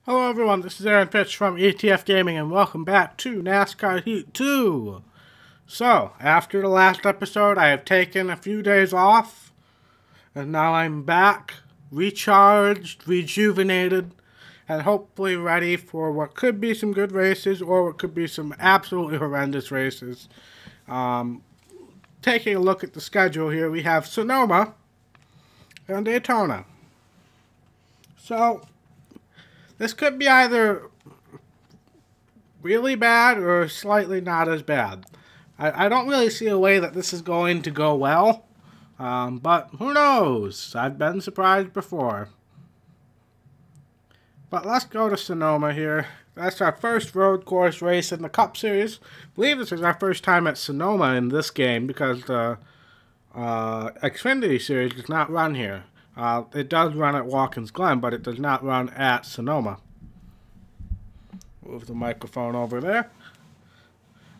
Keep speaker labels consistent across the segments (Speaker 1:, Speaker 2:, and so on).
Speaker 1: Hello everyone, this is Aaron Fitch from ETF Gaming and welcome back to NASCAR Heat 2. So, after the last episode, I have taken a few days off, and now I'm back, recharged, rejuvenated, and hopefully ready for what could be some good races or what could be some absolutely horrendous races. Taking a look at the schedule here, we have Sonoma and Daytona. So, this could be either really bad or slightly not as bad. I don't really see a way that this is going to go well, but who knows? I've been surprised before. But let's go to Sonoma here. That's our first road course race in the Cup Series. I believe this is our first time at Sonoma in this game because the Xfinity Series does not run here. It does run at Watkins Glen, but it does not run at Sonoma. Move the microphone over there.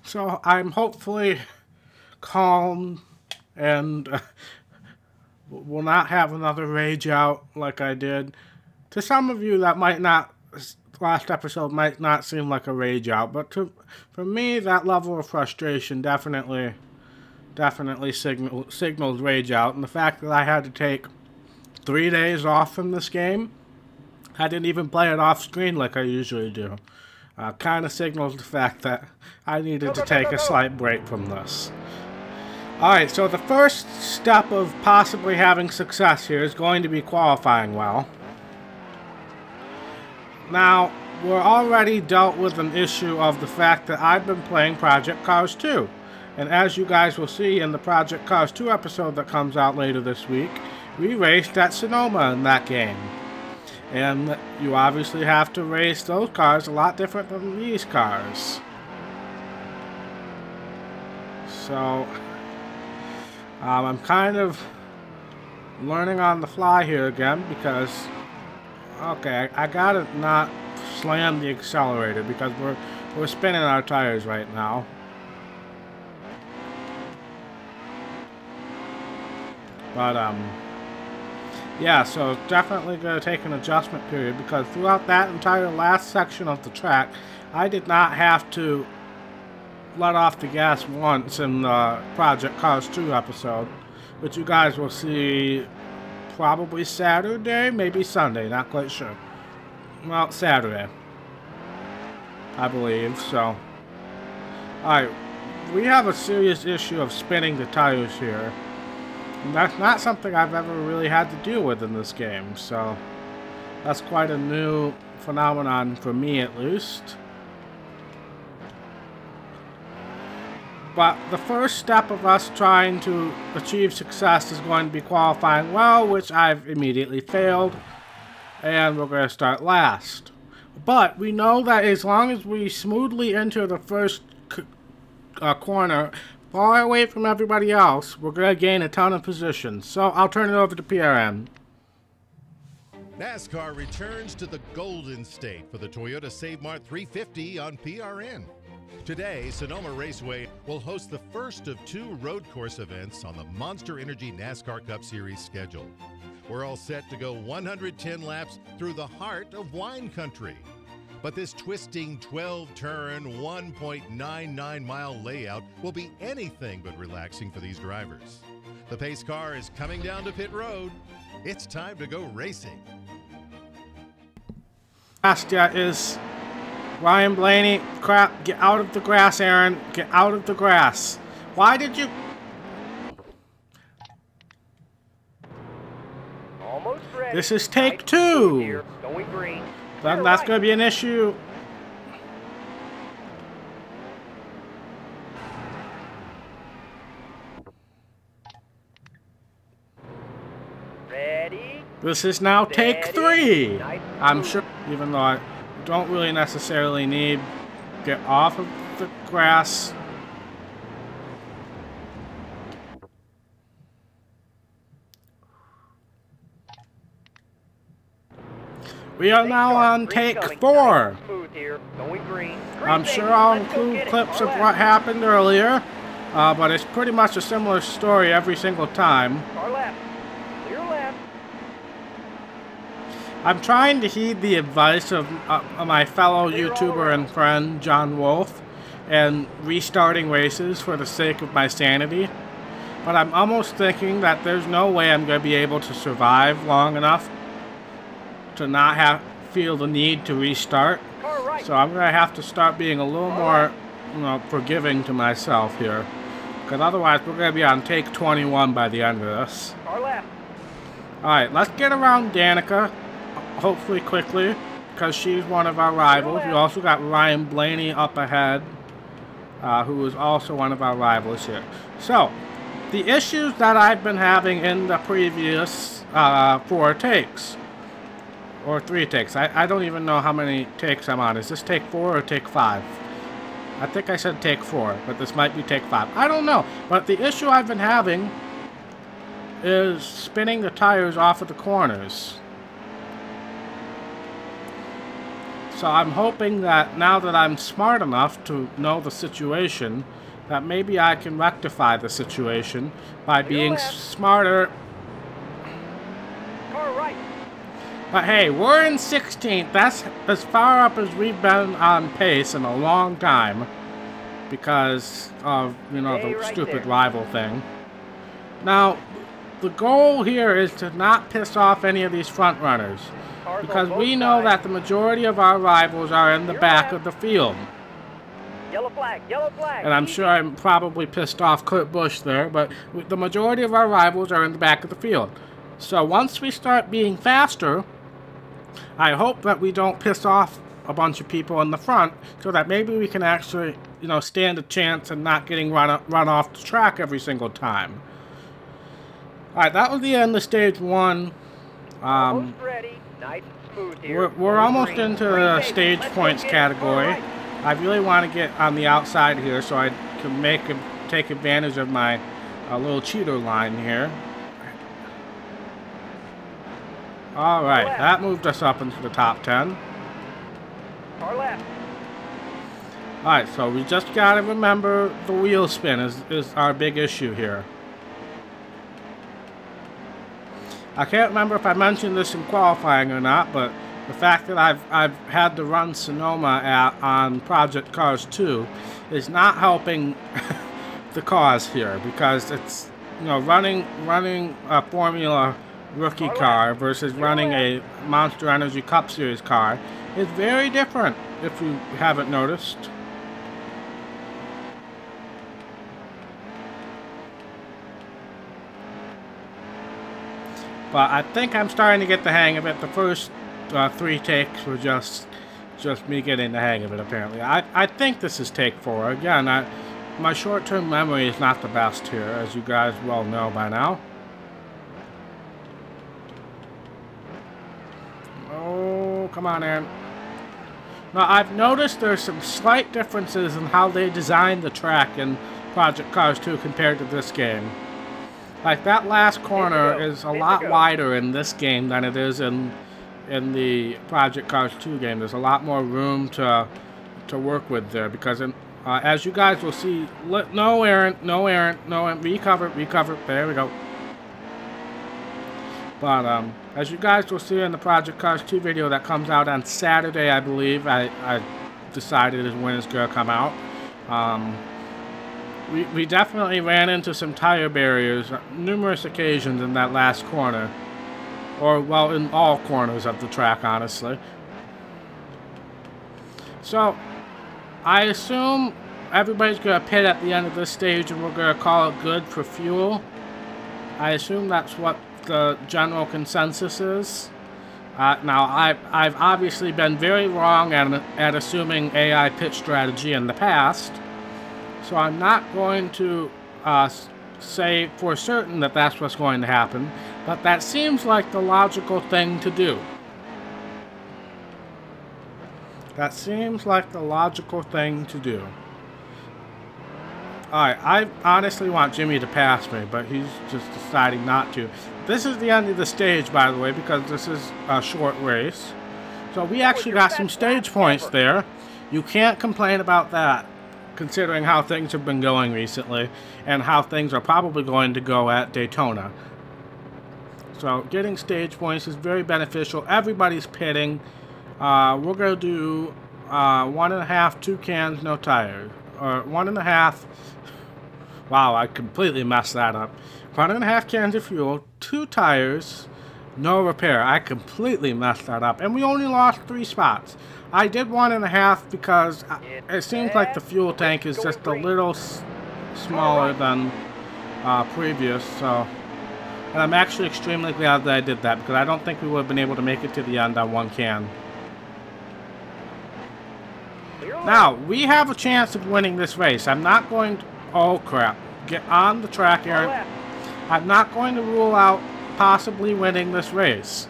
Speaker 1: So I'm hopefully calm and will not have another rage out like I did. To some of you, that might not, last episode might not seem like a rage out, but for me, that level of frustration definitely signals rage out. And the fact that I had to take 3 days off from this game, I didn't even play it off screen like I usually do. Kind of signals the fact that I needed to take a slight break from this. Alright, so the first step of possibly having success here is going to be qualifying well. Now, we're already dealt with an issue of the fact that I've been playing Project Cars 2. And as you guys will see in the Project Cars 2 episode that comes out later this week, we raced at Sonoma in that game. And you obviously have to race those cars a lot different than these cars. So, I'm kind of learning on the fly here again because, okay, I gotta not slam the accelerator because we're spinning our tires right now. But, yeah, so definitely going to take an adjustment period because throughout that entire last section of the track, I did not have to let off the gas once in the Project Cars 2 episode, which you guys will see probably Saturday, maybe Sunday, not quite sure. Well, Saturday, I believe, so. Alright, we have a serious issue of spinning the tires here. And that's not something I've ever really had to deal with in this game, so that's quite a new phenomenon for me at least. But the first step of us trying to achieve success is going to be qualifying well, which I've immediately failed, and we're going to start last. But we know that as long as we smoothly enter the first corner, far away from everybody else, we're going to gain a ton of positions. So I'll turn it over to PRN.
Speaker 2: NASCAR returns to the Golden State for the Toyota Save Mart 350 on PRN. Today, Sonoma Raceway will host the first of 2 road course events on the Monster Energy NASCAR Cup Series schedule. We're all set to go 110 laps through the heart of wine country. But this twisting 12-turn, 1.99-mile layout will be anything but relaxing for these drivers. The pace car is coming down to pit road. It's time to go racing.
Speaker 1: Last is Ryan Blaney. Crap, get out of the grass, Aaron. Get out of the grass. Why did you...
Speaker 3: Almost ready.
Speaker 1: This is take 2.
Speaker 3: Here, going green.
Speaker 1: Then that's going to be an issue.
Speaker 3: Ready.
Speaker 1: This is now take 3.
Speaker 3: Nice.
Speaker 1: I'm sure, even though I don't really necessarily need to get off of the grass. We are now on take 4. I'm sure I'll include clips of what happened earlier, but it's pretty much a similar story every single time.
Speaker 3: Car left. Clear left.
Speaker 1: I'm trying to heed the advice of my fellow YouTuber and friend, John Wolf, and restarting races for the sake of my sanity. But I'm almost thinking that there's no way I'm going to be able to survive long enough to not feel the need to restart. So I'm going to have to start being a little more, forgiving to myself here. Because otherwise we're going to be on take 21 by the end of this. Alright, let's get around Danica, hopefully quickly, because she's one of our rivals. We also got Ryan Blaney up ahead, who is also one of our rivals here. So, the issues that I've been having in the previous 4 takes, or 3 takes. I don't even know how many takes I'm on. Is this take 4 or take 5? I think I said take 4, but this might be take 5. I don't know. But the issue I've been having is spinning the tires off of the corners. So I'm hoping that now that I'm smart enough to know the situation, that maybe I can rectify the situation by being smarter. But hey, we're in 16th. That's as far up as we've been on pace in a long time. Because of, the stupid rival thing. Now, the goal here is to not piss off any of these front runners. Because we know that the majority of our rivals are in the back of the field.
Speaker 3: Yellow flag, yellow flag.
Speaker 1: And I'm sure I'm probably pissed off Kurt Busch there, but the majority of our rivals are in the back of the field. So once we start being faster, I hope that we don't piss off a bunch of people in the front, so that maybe we can actually, stand a chance of not getting run off the track every single time. Alright, that was the end of stage 1.
Speaker 3: Almost ready. Nice and smooth here.
Speaker 1: We're almost into the stage points category. I really want to get on the outside here so I can take advantage of my little cheater line here. Alright, that moved us up into the top 10. Alright, so we just gotta remember the wheel spin is our big issue here. I can't remember if I mentioned this in qualifying or not, but the fact that I've had to run Sonoma on Project Cars 2 is not helping the cause here, because it's running a Formula rookie car versus running a Monster Energy Cup Series car is very different, if you haven't noticed. But I think I'm starting to get the hang of it. The first 3 takes were just me getting the hang of it, apparently. I think this is take 4. Again, my short-term memory is not the best here, as you guys well know by now. Oh, come on, Aaron. Now, I've noticed there's some slight differences in how they designed the track in Project Cars 2 compared to this game. Like, that last corner is a lot wider in this game than it is in the Project Cars 2 game. There's a lot more room to work with there, because as you guys will see, no Aaron, recover, there we go. But as you guys will see in the Project Cars 2 video that comes out on Saturday, I believe, I decided is when it's going to come out. We definitely ran into some tire barriers numerous occasions in that last corner. Or, well, in all corners of the track, honestly. So, I assume everybody's going to pit at the end of this stage and we're going to call it good for fuel. I assume that's what the general consensus is. Now, I've obviously been very wrong at assuming AI pit strategy in the past. So I'm not going to say for certain that that's what's going to happen, but that seems like the logical thing to do. That seems like the logical thing to do. Alright, I honestly want Jimmy to pass me, but he's just deciding not to. This is the end of the stage, by the way, because this is a short race. So we actually got some stage points there. You can't complain about that, considering how things have been going recently and how things are probably going to go at Daytona. So getting stage points is very beneficial. Everybody's pitting. We're going to do 1.5, 2 cans, no tires. Or 1.5. Wow, I completely messed that up. 1.5 cans of fuel, 2 tires, no repair. I completely messed that up. And we only lost 3 spots. I did 1.5 because it seems like the fuel tank is just a little smaller than previous. So, and I'm actually extremely glad that I did that because I don't think we would have been able to make it to the end on 1 can. Now, we have a chance of winning this race. I'm not going to... Oh, crap. Get on the track, Aaron. I'm not going to rule out possibly winning this race.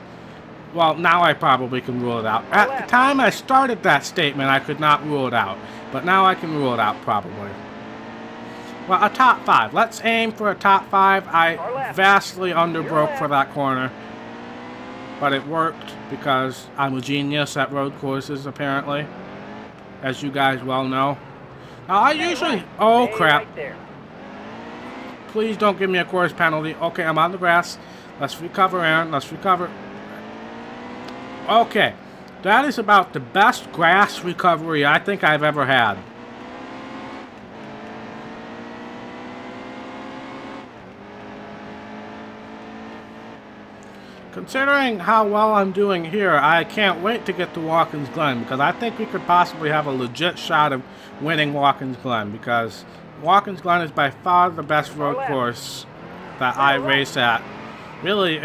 Speaker 1: Well, now I probably can rule it out. At the time I started that statement, I could not rule it out. But now I can rule it out, probably. Well, a top 5. Let's aim for a top 5. I vastly underbroke for that corner. But it worked because I'm a genius at road courses, apparently. As you guys well know. Now, I usually... Oh, crap. Please don't give me a course penalty. Okay, I'm on the grass. Let's recover, Aaron. Let's recover. Okay. That is about the best grass recovery I think I've ever had. Considering how well I'm doing here, I can't wait to get to Watkins Glen because I think we could possibly have a legit shot of winning Watkins Glen because Watkins Glen is by far the best road course that I race at, really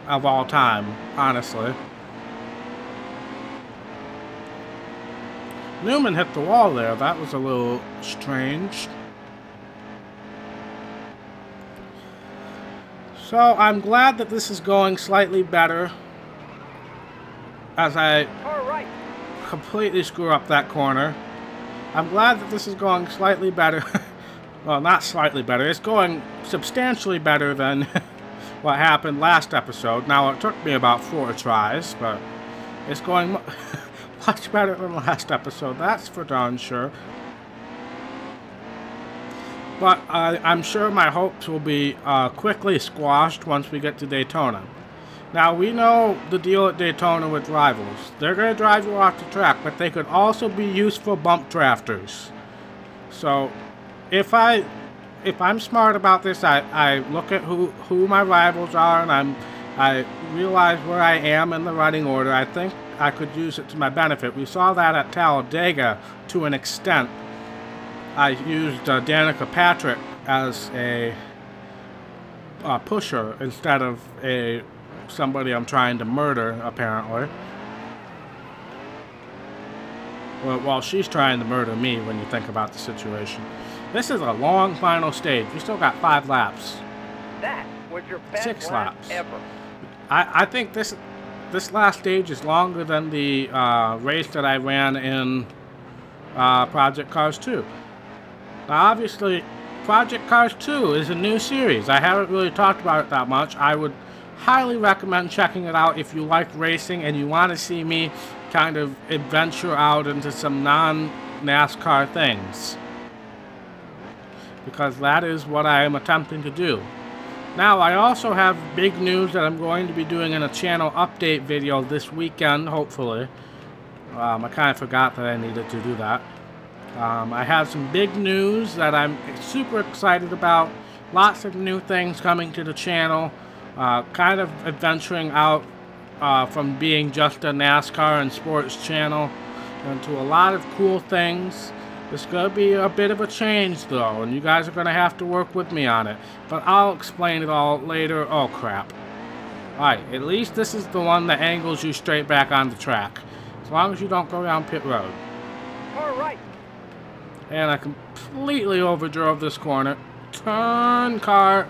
Speaker 1: of all time, honestly. Newman hit the wall there. That was a little strange. So I'm glad that this is going slightly better as I completely screw up that corner. I'm glad that this is going slightly better. Well, not slightly better. It's going substantially better than what happened last episode. Now, it took me about 4 tries, but it's going much better than last episode. That's for darn sure. But I'm sure my hopes will be quickly squashed once we get to Daytona. Now, we know the deal at Daytona with rivals. They're going to drive you off the track, but they could also be useful bump drafters. So, if I'm smart about this, I look at who my rivals are, and I realize where I am in the running order. I think I could use it to my benefit. We saw that at Talladega to an extent. I used Danica Patrick as a pusher instead of somebody I'm trying to murder, apparently. Well, she's trying to murder me when you think about the situation. This is a long final stage. We still got 5 laps.
Speaker 3: That was your best
Speaker 1: 6
Speaker 3: lap
Speaker 1: laps.
Speaker 3: ever.
Speaker 1: I think this last stage is longer than the race that I ran in Project Cars 2. Now, obviously, Project Cars 2 is a new series. I haven't really talked about it that much. I would highly recommend checking it out if you like racing and you want to see me kind of adventure out into some non-NASCAR things. Because that is what I am attempting to do. Now, I also have big news that I'm going to be doing in a channel update video this weekend, hopefully. I kind of forgot that I needed to do that. I have some big news that I'm super excited about. Lots of new things coming to the channel. Kind of adventuring out from being just a NASCAR and sports channel into a lot of cool things. It's going to be a bit of a change, though, and you guys are going to have to work with me on it. But I'll explain it all later. Oh, crap. Alright, at least this is the one that angles you straight back on the track. As long as you don't go down pit road.
Speaker 3: Alright.
Speaker 1: And I completely overdrove this corner. Turn, car.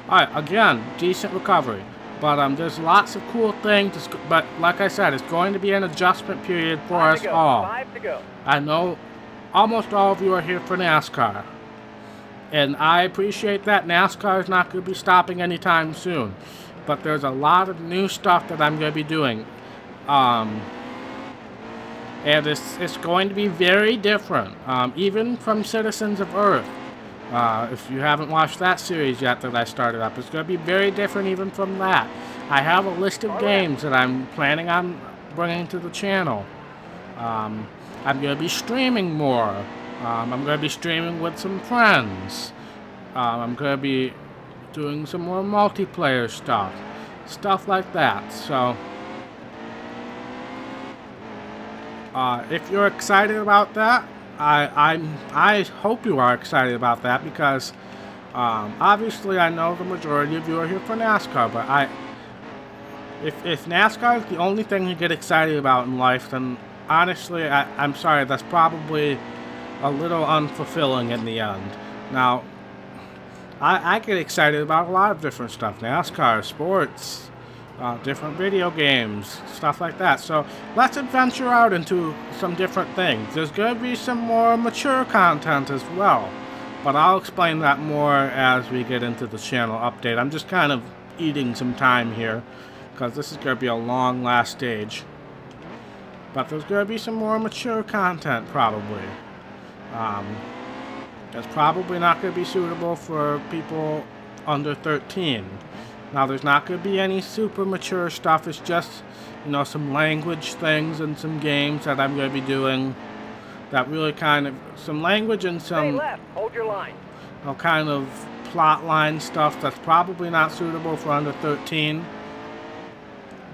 Speaker 1: Alright, again, decent recovery. But there's lots of cool things. But like I said, it's going to be an adjustment period for us all.
Speaker 3: 5 to go.
Speaker 1: I know almost all of you are here for NASCAR. And I appreciate that. NASCAR is not going to be stopping anytime soon. But there's a lot of new stuff that I'm going to be doing. And it's going to be very different, even from Citizens of Earth. If you haven't watched that series yet that I started up, it's going to be very different even from that. I have a list of games that I'm planning on bringing to the channel. I'm going to be streaming more. I'm going to be streaming with some friends. I'm going to be doing some more multiplayer stuff like that. So if you're excited about that, I hope you are excited about that, because obviously I know the majority of you are here for NASCAR, but if NASCAR is the only thing you get excited about in life, then honestly I'm sorry, that's probably a little unfulfilling in the end. Now, I get excited about a lot of different stuff: NASCAR, sports, different video games, stuff like that. So let's adventure out into some different things. There's going to be some more mature content as well, but I'll explain that more as we get into the channel update. I'm just kind of eating some time here, because this is going to be a long last stage. But there's going to be some more mature content, probably. That's probably not going to be suitable for people under 13. Now, there's not going to be any super mature stuff. It's just, you know, some language things and some games that I'm going to be doing. That really kind of, some language and some,
Speaker 3: Stay left. Hold your line.
Speaker 1: you know, kind of plot line stuff that's probably not suitable for under 13.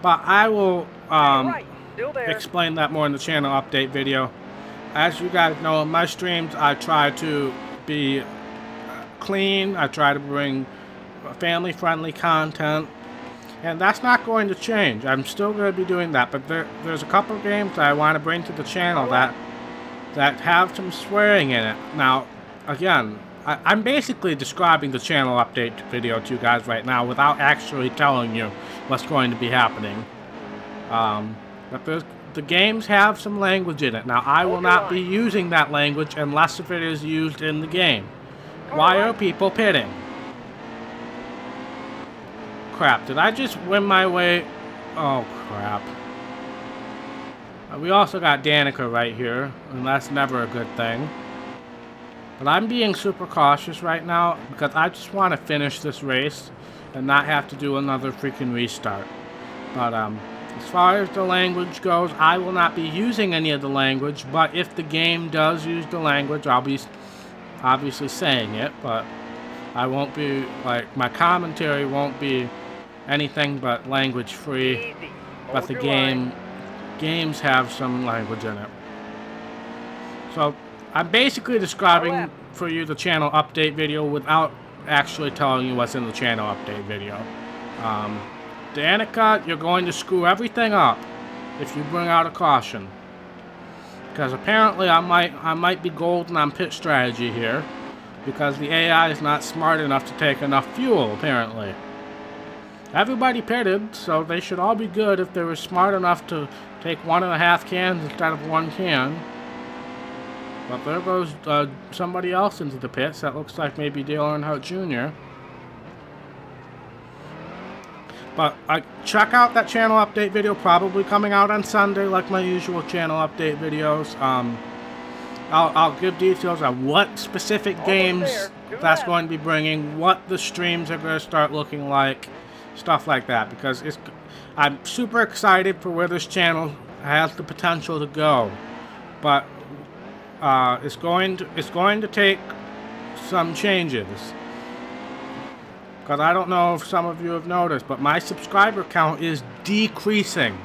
Speaker 1: But I will
Speaker 3: Right. Still there.
Speaker 1: explain that more in the channel update video. As you guys know, in my streams, I try to be clean. I try to bring family-friendly content, and that's not going to change. I'm still going to be doing that, but there's a couple of games that I want to bring to the channel that have some swearing in it. Now, again, I'm basically describing the channel update video to you guys right now without actually telling you what's going to be happening. But the games have some language in it. Now, I will not be using that language unless if it is used in the game. Why are people pitting? Crap, did I just win my way? Oh, crap. We also got Danica right here, and that's never a good thing. But I'm being super cautious right now, because I just want to finish this race and not have to do another freaking restart. But, as far as the language goes, I will not be using any of the language, but if the game does use the language, I'll be obviously saying it, but I won't be, like, my commentary won't be anything but language free, but the games have some language in it. So I'm basically describing for you the channel update video without actually telling you what's in the channel update video. Danica, you're going to screw everything up if you bring out a caution, because apparently I might be golden on pit strategy here, because the AI is not smart enough to take enough fuel, apparently. Everybody pitted, so they should all be good if they were smart enough to take 1.5 cans instead of 1 can. But there goes somebody else into the pits. That looks like maybe Dale Earnhardt Jr. But check out that channel update video, probably coming out on Sunday, like my usual channel update videos. I'll give details on what specific games that's going to be bringing, what the streams are going to start looking like, stuff like that. Because I'm super excited for where this channel has the potential to go, but it's going to take some changes. Because I don't know if some of you have noticed, but my subscriber count is decreasing.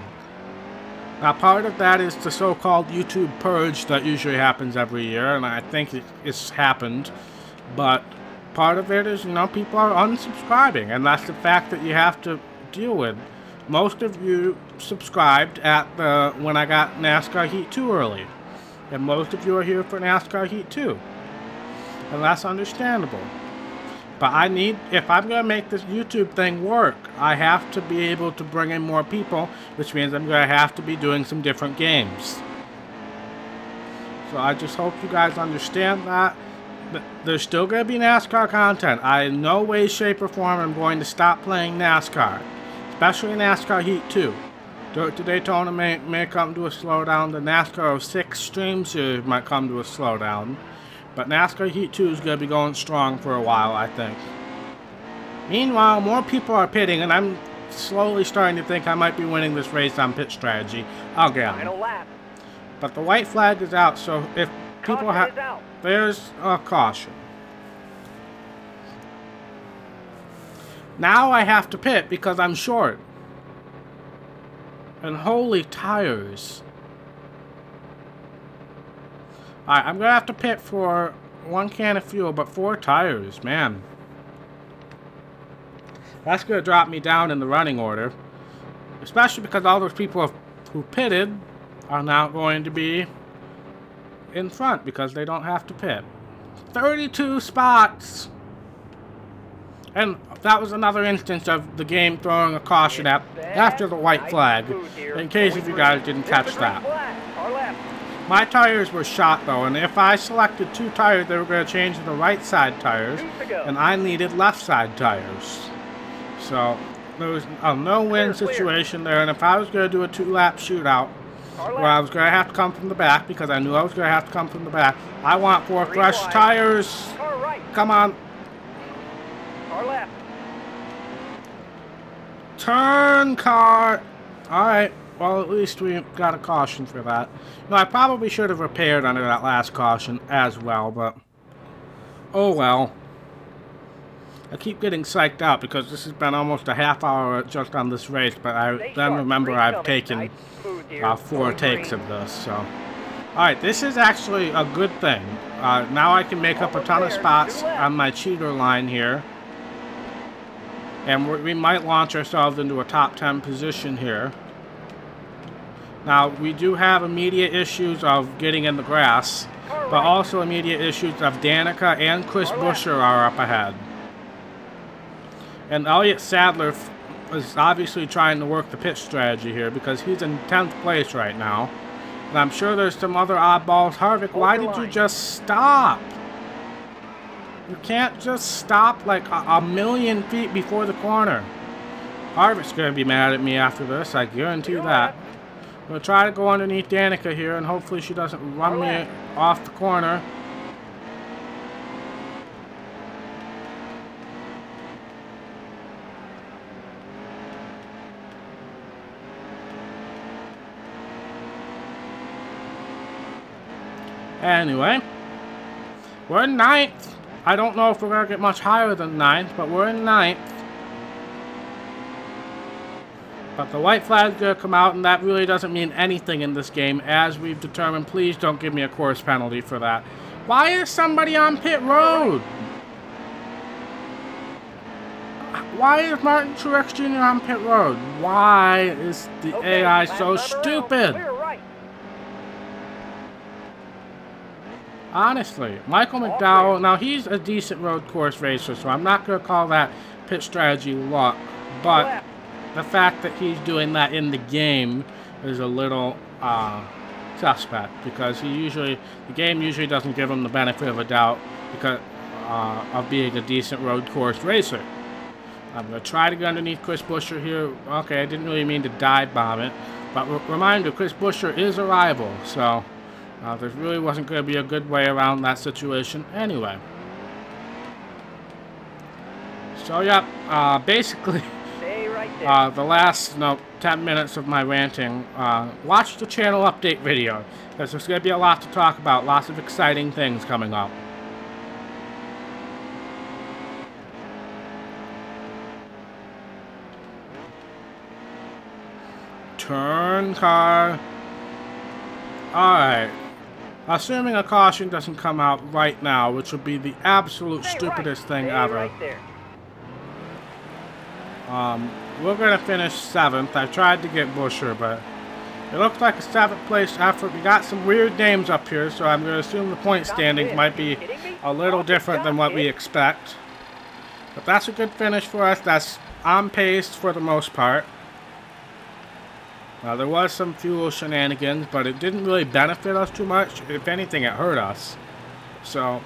Speaker 1: Now, part of that is the so-called YouTube purge that usually happens every year, and I think it's happened. But part of it is, you know, people are unsubscribing, and that's the fact that you have to deal with. Most of you subscribed at when I got NASCAR Heat 2 early, and most of you are here for NASCAR Heat 2, and that's understandable. But if I'm going to make this YouTube thing work, I have to be able to bring in more people, which means I'm going to have to be doing some different games. So I just hope you guys understand that. But there's still going to be NASCAR content. I in no way, shape, or form am going to stop playing NASCAR, especially NASCAR Heat 2. Dirt to Daytona may come to a slowdown. The NASCAR 06 stream series might come to a slowdown. But NASCAR Heat 2 is going to be going strong for a while, I think. Meanwhile, more people are pitting, and I'm slowly starting to think I might be winning this race on pit strategy again.
Speaker 3: Final lap.
Speaker 1: But the white flag is out, so if people
Speaker 3: Caution
Speaker 1: have...
Speaker 3: is out.
Speaker 1: There's a caution. Now I have to pit because I'm short. And holy tires. Alright, I'm going to have to pit for 1 can of fuel, but 4 tires, man. That's going to drop me down in the running order. Especially because all those people who pitted are now going to be in front because they don't have to pit. 32 spots! And that was another instance of the game throwing a caution at after the white flag, in case if you guys didn't catch that. My tires were shot though, and if I selected 2 tires, they were going to change to the right side tires, and I needed left side tires. So there was a no-win situation there, and if I was going to do a 2-lap shootout, where I was going to have to come from the back, because I knew I was going to have to come from the back, I want 4 fresh tires. Come on.
Speaker 3: Car left.
Speaker 1: Turn, car. Alright, well at least we got a caution for that. No, I probably should have repaired under that last caution as well, but oh well. I keep getting psyched out because this has been almost a half hour just on this race, but I then remember I've taken 4 takes of this, so. Alright, this is actually a good thing. Now I can make up a ton of spots on my cheater line here. And we might launch ourselves into a top 10 position here. Now, we do have immediate issues of getting in the grass, but also immediate issues of Danica and Chris Buescher are up ahead. And Elliott Sadler is obviously trying to work the pit strategy here because he's in 10th place right now. And I'm sure there's some other oddballs. Harvick, why did you just stop? You can't just stop like a million feet before the corner. Harvick's going to be mad at me after this, I guarantee that. I'm going to try to go underneath Danica here, and hopefully she doesn't run me off the corner. Anyway, we're in 9th. I don't know if we're going to get much higher than 9th, but we're in 9th. But the white flag's going to come out, and that really doesn't mean anything in this game, as we've determined. Please don't give me a course penalty for that. Why is somebody on pit road? Why is Martin Truex Jr. on pit road? Why is the AI so stupid? Honestly, Michael McDowell, now he's a decent road course racer, so I'm not going to call that pit strategy luck, but the fact that he's doing that in the game is a little suspect, because the game usually doesn't give him the benefit of a doubt because of being a decent road course racer. I'm going to try to get underneath Chris Buescher here. Okay, I didn't really mean to dive bomb it, but reminder, Chris Buescher is a rival, so there really wasn't going to be a good way around that situation anyway. So, yep, basically, the last 10 minutes of my ranting, watch the channel update video, because there's going to be a lot to talk about, lots of exciting things coming up. Turn, car. Alright. Assuming a caution doesn't come out right now, which would be the absolute stupidest thing ever. We're going to finish 7th. I tried to get Buescher, but it looks like a 7th place effort. We got some weird names up here, so I'm going to assume the point standings might be a little different than what we expect. But that's a good finish for us. That's on pace for the most part. There was some fuel shenanigans, but it didn't really benefit us too much. If anything, it hurt us. So,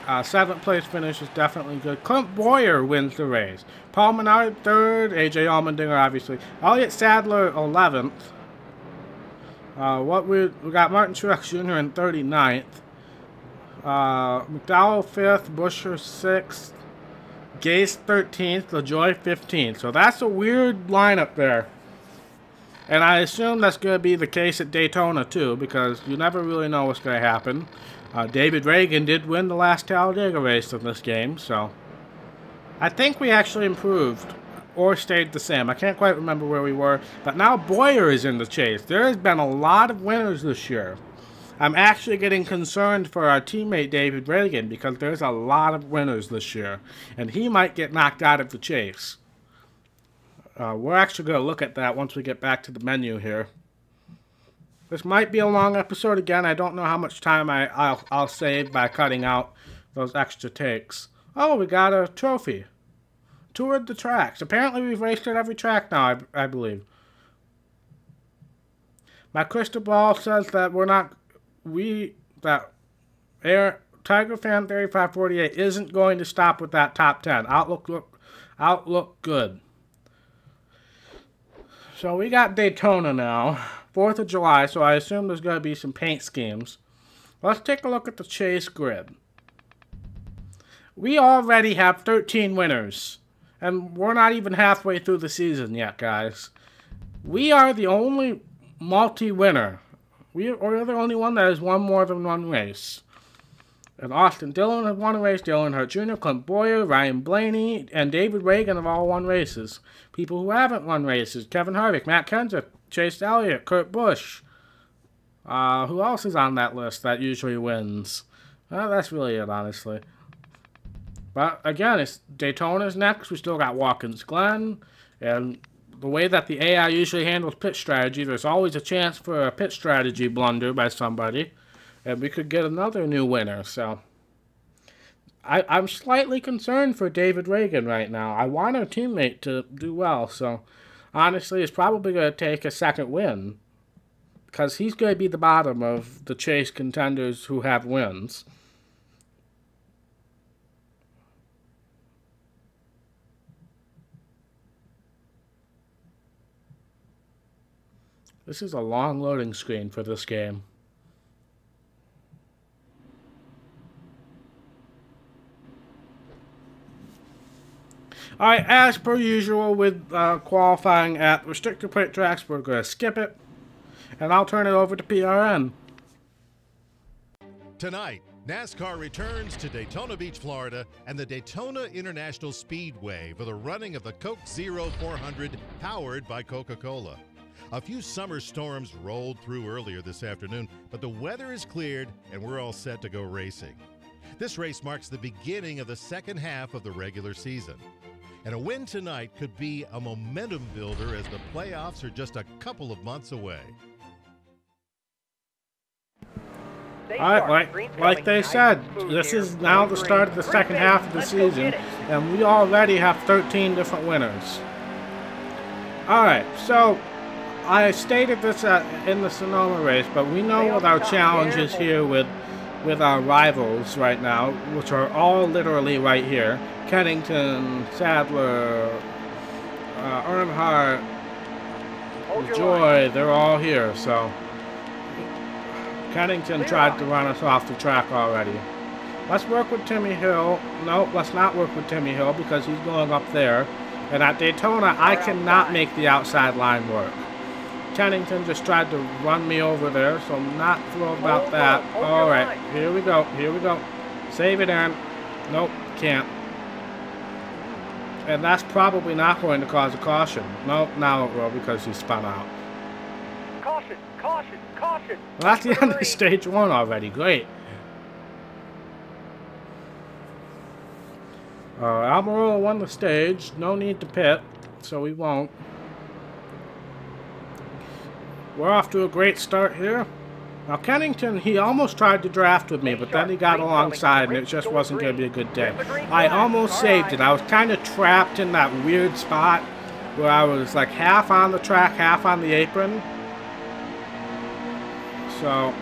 Speaker 1: 7th place finish is definitely good. Clint Boyer wins the race. Paul Menard 3rd. AJ Allmendinger, obviously. Elliott Sadler 11th. We got Martin Truex Jr. in 39th. McDowell 5th, Busher 6th, Gase 13th, LaJoy 15th. So that's a weird lineup there. And I assume that's going to be the case at Daytona too, because you never really know what's going to happen. David Reagan did win the last Talladega race in this game, so I think we actually improved or stayed the same. I can't quite remember where we were, but now Boyer is in the chase. There has been a lot of winners this year. I'm actually getting concerned for our teammate David Reagan because there's a lot of winners this year, and he might get knocked out of the chase. We're actually going to look at that once we get back to the menu here. This might be a long episode again. I don't know how much time I'll save by cutting out those extra takes. Oh, we got a trophy. Toured the tracks. Apparently we've raced at every track now, I believe. My crystal ball says that Tiger Fan 3548 isn't going to stop with that top 10. Outlook good. So we got Daytona now, 4th of July, so I assume there's going to be some paint schemes. Let's take a look at the chase grid. We already have 13 winners, and we're not even halfway through the season yet, guys. We are the only multi-winner. We're the only one that has won more than one race. And Austin Dillon has won a race, Dillon Hurt Jr., Clint Boyer, Ryan Blaney, and David Reagan have all won races. People who haven't won races, Kevin Harvick, Matt Kenseth, Chase Elliott, Kurt Busch. Who else is on that list that usually wins? Well, that's really it, honestly. But again, it's Daytona's next. We still got Watkins Glen. And the way that the AI usually handles pit strategy, there's always a chance for a pit strategy blunder by somebody. And we could get another new winner, so I'm slightly concerned for David Reagan right now. I want our teammate to do well, so honestly, it's probably going to take a second win because he's going to be the bottom of the chase contenders who have wins. This is a long loading screen for this game. Alright, as per usual with qualifying at restrictor plate tracks, we're going to skip it, and I'll turn it over to PRN.
Speaker 2: Tonight, NASCAR returns to Daytona Beach, Florida, and the Daytona International Speedway for the running of the Coke Zero 400 powered by Coca-Cola. A few summer storms rolled through earlier this afternoon, but the weather is cleared and we're all set to go racing. This race marks the beginning of the second half of the regular season. And a win tonight could be a momentum builder as the playoffs are just a couple of months away.
Speaker 1: Alright, like they said, this is now the start of the second half of the season, and we already have 13 different winners. Alright, so I stated this in the Sonoma race, but we know what our challenge is here with our rivals right now, which are all literally right here. Kennington, Sadler, Earnhardt, Joy, they're all here, so Kennington tried to run us off the track already. Let's work with Timmy Hill. No, let's not work with Timmy Hill because he's going up there. And at Daytona, I cannot make the outside line work. Kennington just tried to run me over there, so I'm not thrilled about that. Alright, here we go, here we go. Save it, Aaron. Nope, can't. And that's probably not going to cause a caution. Nope, now it will because he spun out.
Speaker 3: Caution, caution, caution.
Speaker 1: Well, that's the end of stage one already. Great. Almirola won the stage. No need to pit, so we won't. We're off to a great start here. Now, Kennington, he almost tried to draft with me, but then he got alongside, and it just wasn't going to be a good day. I almost saved it. I was kind of trapped in that weird spot where I was like half on the track, half on the apron. So,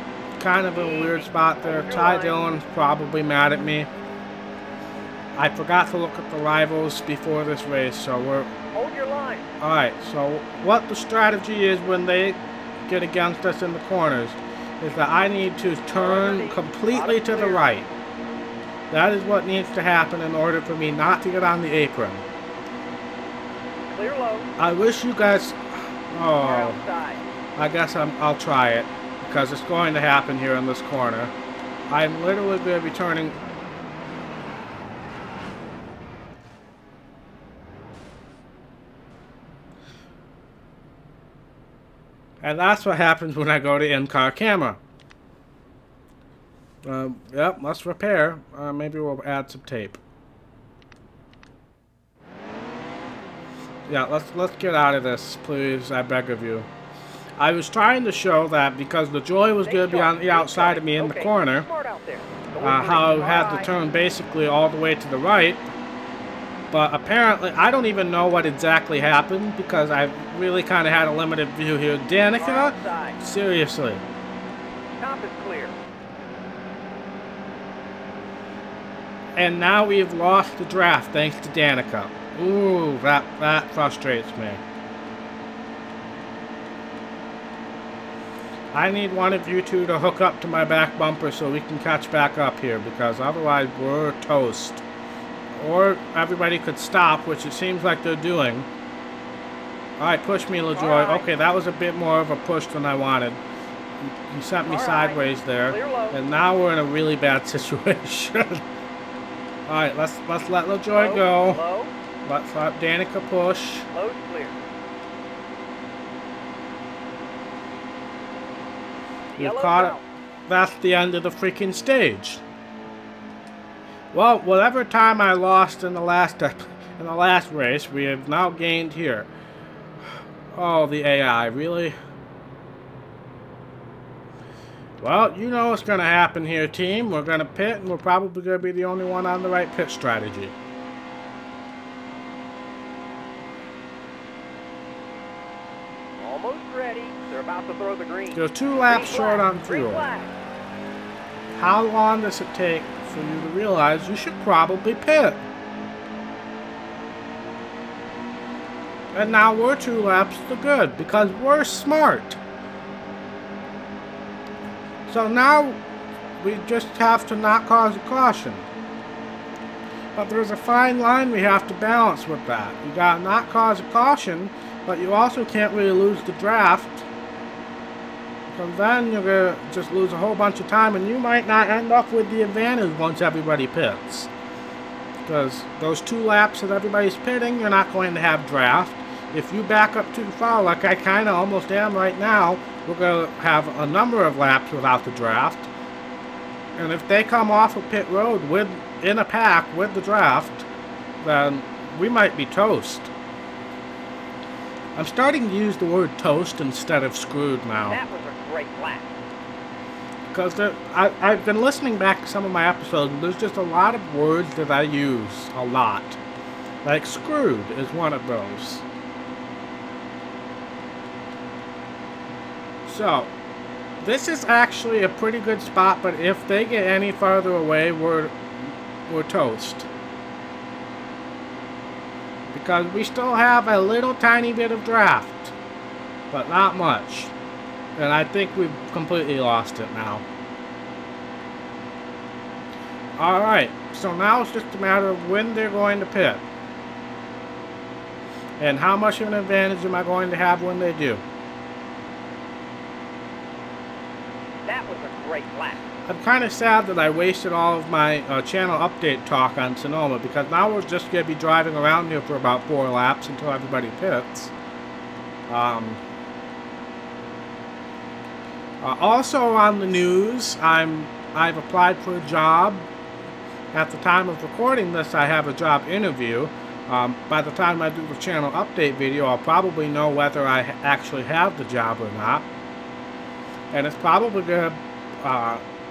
Speaker 1: kind of a weird spot there. Ty Dillon's probably mad at me. I forgot to look at the rivals before this race, so we're...
Speaker 3: Hold your line.
Speaker 1: Alright, so what the strategy is when they get against us in the corners is that I need to turn completely to the right. That is what needs to happen in order for me not to get on the apron.
Speaker 3: Clear low.
Speaker 1: I wish you guys...
Speaker 3: Car
Speaker 1: Oh,
Speaker 3: outside.
Speaker 1: I guess I'll try it, because it's going to happen here in this corner. I'm literally going to be turning... And that's what happens when I go to in-car camera. Yep, let's repair. Maybe we'll add some tape. Yeah, let's get out of this, please. I beg of you. I was trying to show that because the joy was going to be on the outside of me in the corner,
Speaker 3: Smart out there.
Speaker 1: how I had to turn basically all the way to the right. But apparently, I don't even know what exactly happened because I really kind of had a limited view here. Danica? Seriously.
Speaker 3: Top is clear.
Speaker 1: And now we've lost the draft thanks to Danica. Ooh, that frustrates me. I need one of you two to hook up to my back bumper so we can catch back up here, because otherwise we're toast. Or everybody could stop, which it seems like they're doing. Alright, push me, LaJoy.
Speaker 3: Right.
Speaker 1: Okay, that was a bit more of a push than I wanted. You sent me sideways there. And now we're in a really bad situation. Alright, let's let LaJoy go.
Speaker 3: Low.
Speaker 1: Let's let Danica push.
Speaker 3: Low's clear.
Speaker 1: You
Speaker 3: Yellow's
Speaker 1: caught it.
Speaker 3: out.
Speaker 1: That's the end of the freaking stage. Well, whatever time I lost in the last race, we have now gained here. Oh, the AI, really? Well, you know what's going to happen here, team. We're going to pit, and we're probably going to be the only one on the right pit strategy.
Speaker 3: Almost ready. They're about to throw the green.
Speaker 1: You're 2 laps short on fuel. How long does it take for you to realize you should probably pit? And now we're 2 laps to good because we're smart. So now we just have to not cause a caution. But there's a fine line we have to balance with that. You gotta not cause a caution, but you also can't really lose the draft. Because then you're gonna just lose a whole bunch of time and you might not end up with the advantage once everybody pits. Because those 2 laps that everybody's pitting, you're not going to have draft. If you back up too far, like I kind of almost am right now, we're going to have a number of laps without the draft. And if they come off of pit road in a pack with the draft, then we might be toast. I'm starting to use the word toast instead of screwed now.
Speaker 3: That was a great lap.
Speaker 1: Because I've been listening back to some of my episodes, and there's just a lot of words that I use a lot. Like screwed is one of those. So, this is actually a pretty good spot, but if they get any farther away, we're toast. Because we still have a little tiny bit of draft, but not much. And I think we've completely lost it now. Alright, so now it's just a matter of when they're going to pit. And how much of an advantage am I going to have when they do.
Speaker 3: That was a great lap.
Speaker 1: I'm kind of sad that I wasted all of my channel update talk on Sonoma, because now we're just going to be driving around here for about 4 laps until everybody pits. Also on the news, I've applied for a job. At the time of recording this, I have a job interview. By the time I do the channel update video, I'll probably know whether I actually have the job or not. And it's probably going to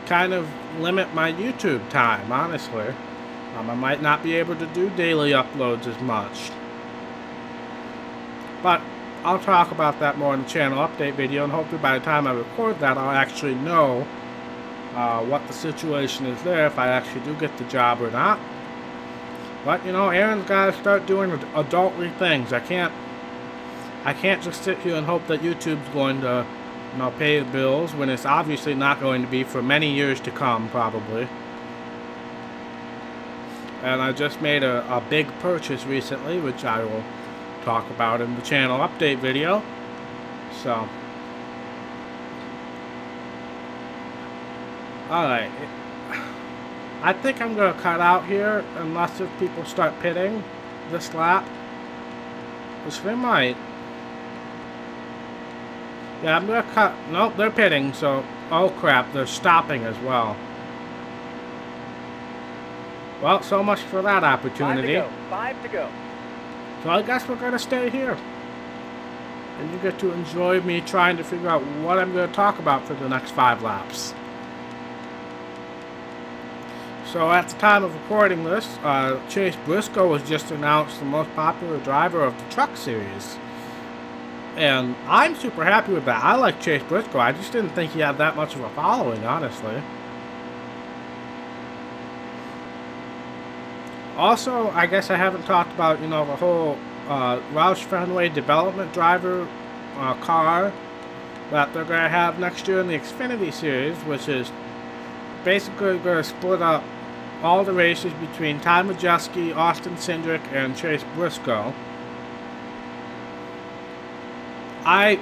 Speaker 1: kind of limit my YouTube time, honestly. I might not be able to do daily uploads as much. But I'll talk about that more in the channel update video, and hopefully by the time I record that, I'll actually know what the situation is there, if I actually do get the job or not. But, you know, Aaron's got to start doing adultly things. I can't just sit here and hope that YouTube's going to, you know, pay the bills when it's obviously not going to be for many years to come, probably. And I just made a big purchase recently, which I will talk about in the channel update video. So, alright. I think I'm going to cut out here unless if people start pitting this lap. Which they might. Yeah, I'm going to cut. Nope, they're pitting, so. Oh crap, they're stopping as well. Well, so much for that opportunity.
Speaker 3: 5 to go. 5 to go.
Speaker 1: So I guess we're going to stay here. And you get to enjoy me trying to figure out what I'm going to talk about for the next 5 laps. So at the time of recording this, Chase Briscoe was just announced the most popular driver of the Truck Series. And I'm super happy with that. I like Chase Briscoe. I just didn't think he had that much of a following, honestly. Also, I guess I haven't talked about, you know, the whole Roush Fenway development driver car that they're going to have next year in the Xfinity Series, which is basically going to split up all the races between Ty Majeski, Austin Cindric, and Chase Briscoe. I'm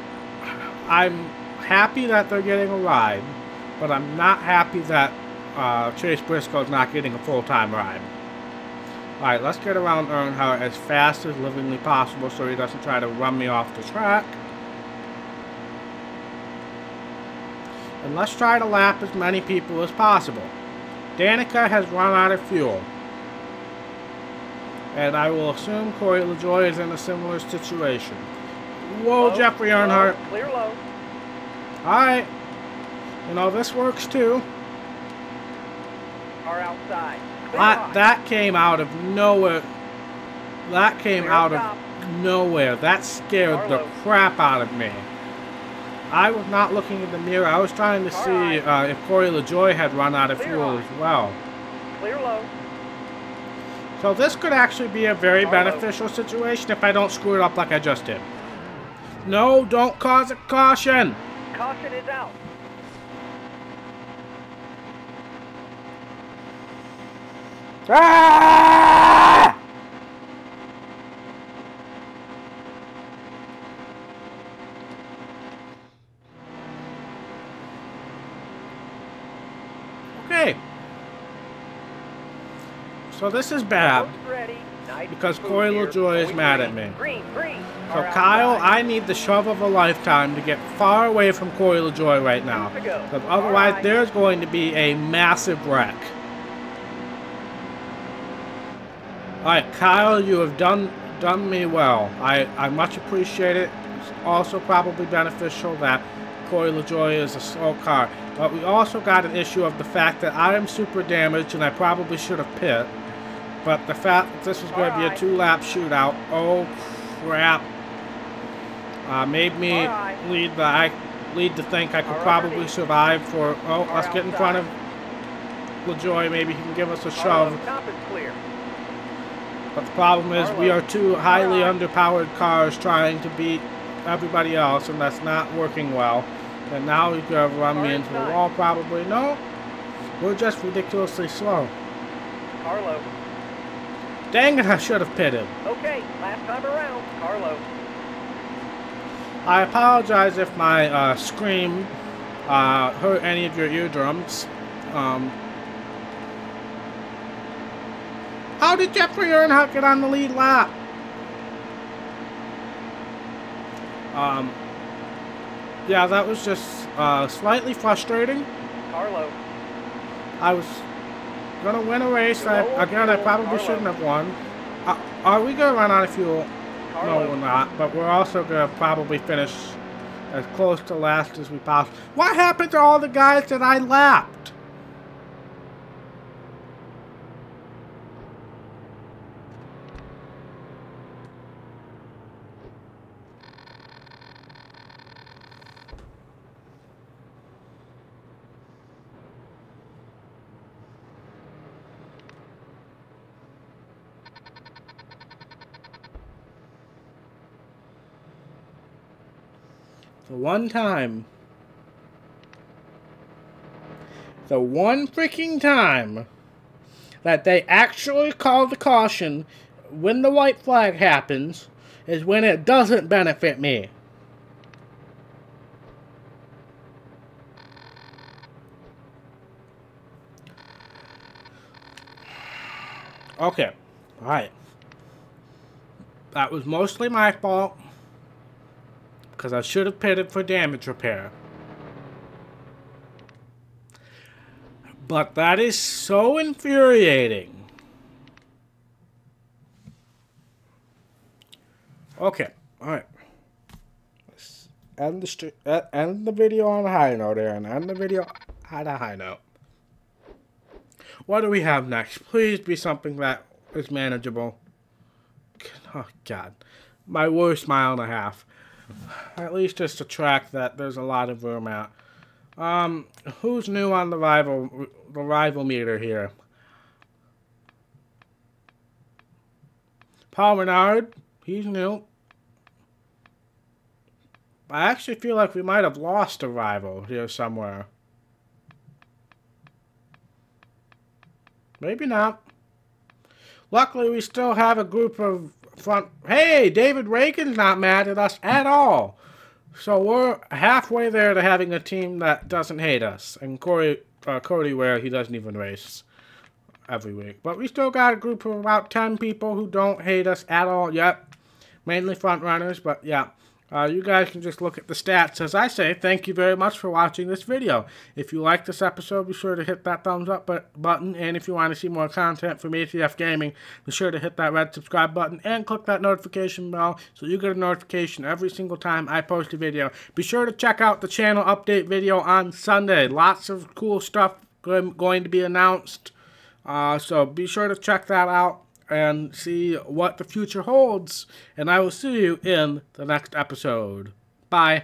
Speaker 1: happy that they're getting a ride, but I'm not happy that Chase Briscoe's not getting a full-time ride. Alright, let's get around Earnhardt as fast as livingly possible so he doesn't try to run me off the track. And let's try to lap as many people as possible. Danica has run out of fuel. And I will assume Corey LaJoie is in a similar situation. Whoa, low, Jeffrey Earnhardt.
Speaker 3: Low, clear low.
Speaker 1: Alright. You know, this works too.
Speaker 3: Car outside.
Speaker 1: That came out of nowhere. That came out of nowhere. That scared the crap out of me. I was not looking in the mirror. I was trying to see if Corey LaJoie had run out of fuel as well.
Speaker 3: Clear low.
Speaker 1: So this could actually be a very beneficial situation if I don't screw it up like I just did. No, don't cause a caution.
Speaker 3: Caution is out.
Speaker 1: Ah! Okay. So this is bad because Corey LaJoie is mad at me. So Kyle, I need the shove of a lifetime to get far away from Corey LaJoie right now, because otherwise there's going to be a massive wreck. Alright, Kyle, you have done me well. I much appreciate it. It's also probably beneficial that Corey LaJoie is a slow car. But we also got an issue of the fact that I am super damaged and I probably should have pit. But the fact that this was going to be a 2-lap shootout, oh crap, made me lead to think I could probably survive for, oh, let's get in front of LaJoie. Maybe he can give us a shove. But the problem is we are 2 highly underpowered cars trying to beat everybody else, and that's not working well. And now he's going to run me into the wall probably. No, we're just ridiculously slow.
Speaker 3: Carlo.
Speaker 1: Dang it, I should have pitted.
Speaker 3: Okay, last time around, Carlo.
Speaker 1: I apologize if my scream hurt any of your eardrums. How did Jeffrey Earnhardt get on the lead lap? Yeah, that was just slightly frustrating.
Speaker 3: Carlo.
Speaker 1: I was gonna win a race. Again, I probably shouldn't have won. Are we gonna run out of fuel? No, we're not. But we're also gonna probably finish as close to last as we possibly. What happened to all the guys that I lapped? The one freaking time that they actually call the caution when the white flag happens is when it doesn't benefit me. Okay, alright. That was mostly my fault, because I should have pitted for damage repair. But that is so infuriating. Okay, alright. Let's end the video on a high note, Aaron. End the video on a high note. What do we have next? Please be something that is manageable. Oh, God. My worst mile and a half. At least just a track that there's a lot of room at. Who's new on the rival meter here? Paul Menard. He's new. I actually feel like we might have lost a rival here somewhere. Maybe not. Luckily, we still have a group of front... Hey, David Reagan's not mad at us at all. So we're halfway there to having a team that doesn't hate us. And Cody Ware, he doesn't even race every week. But we still got a group of about 10 people who don't hate us at all yet. Mainly front runners, but yeah. You guys can just look at the stats. As I say, thank you very much for watching this video. If you like this episode, be sure to hit that thumbs up button. And if you want to see more content from ATF Gaming, be sure to hit that red subscribe button and click that notification bell so you get a notification every single time I post a video. Be sure to check out the channel update video on Sunday. Lots of cool stuff going to be announced. So be sure to check that out and see what the future holds. And I will see you in the next episode. Bye.